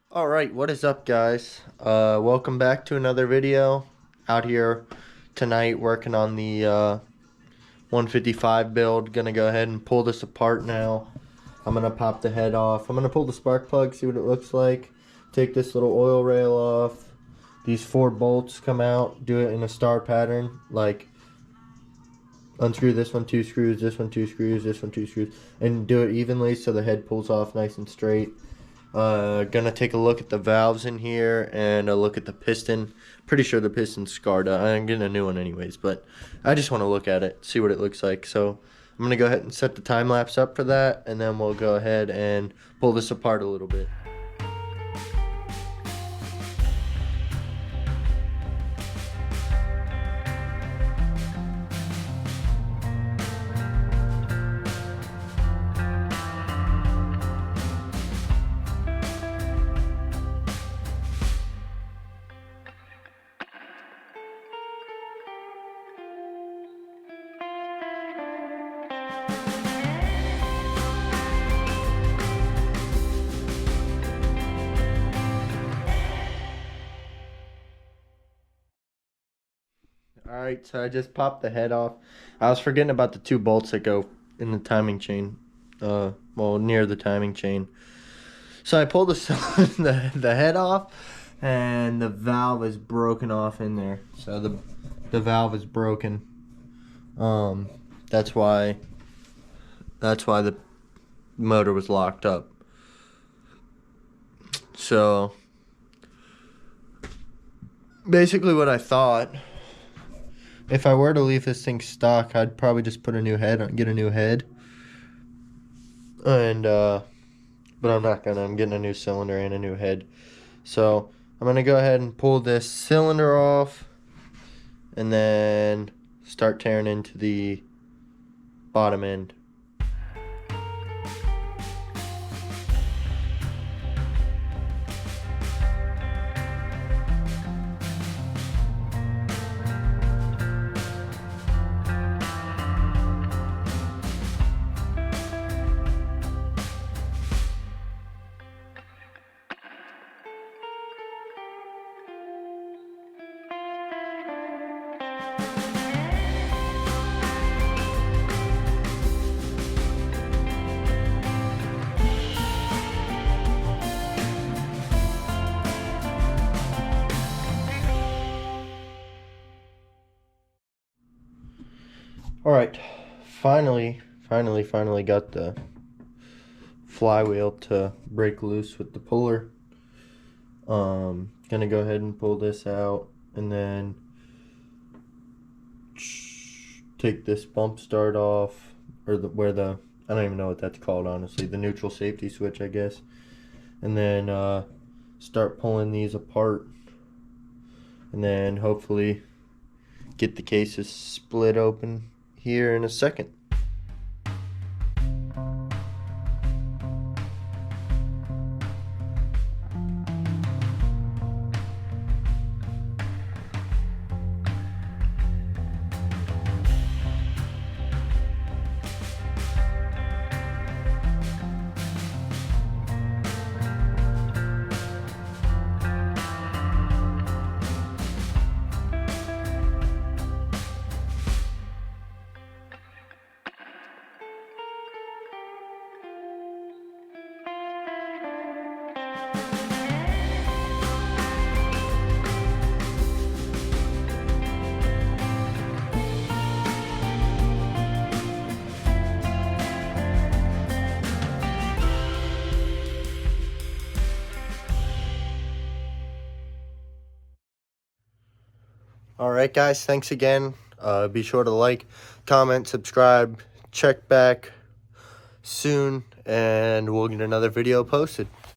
Alright, what is up, guys? Welcome back to another video. Out here tonight working on the 155 build. Gonna go ahead and pull this apart now. I'm gonna pop the head off. I'm gonna pull the spark plug, see what it looks like. Take this little oil rail off. These 4 bolts come out. Do it in a star pattern, like unscrew this one 2 screws, this one 2 screws, this one 2 screws, and do it evenly so the head pulls off nice and straight. Gonna take a look at the valves in here and a look at the piston. Pretty sure the piston's scarred. I'm getting a new one anyways, but I just want to look at it, see what it looks like. So I'm gonna go ahead and set the time lapse up for that, and then we'll go ahead and pull this apart a little bit. Alright, so I just popped the head off. I was forgetting about the 2 bolts that go in the timing chain. Well, near the timing chain. So I pulled the head off, and the valve is broken off in there. So the valve is broken. That's why the motor was locked up. So basically what I thought, if I were to leave this thing stock, I'd probably just put a new head on, get a new head. And but I'm not gonna. I'm getting a new cylinder and a new head. So I'm gonna go ahead and pull this cylinder off, and then start tearing into the bottom end. Alright, finally got the flywheel to break loose with the puller. Gonna go ahead and pull this out, and then take this bump start off, or I don't even know what that's called, honestly, the neutral safety switch, I guess. And then start pulling these apart, and then hopefully get the cases split open here in a second. Alright, guys, thanks again. Be sure to like, comment, subscribe, check back soon, and we'll get another video posted.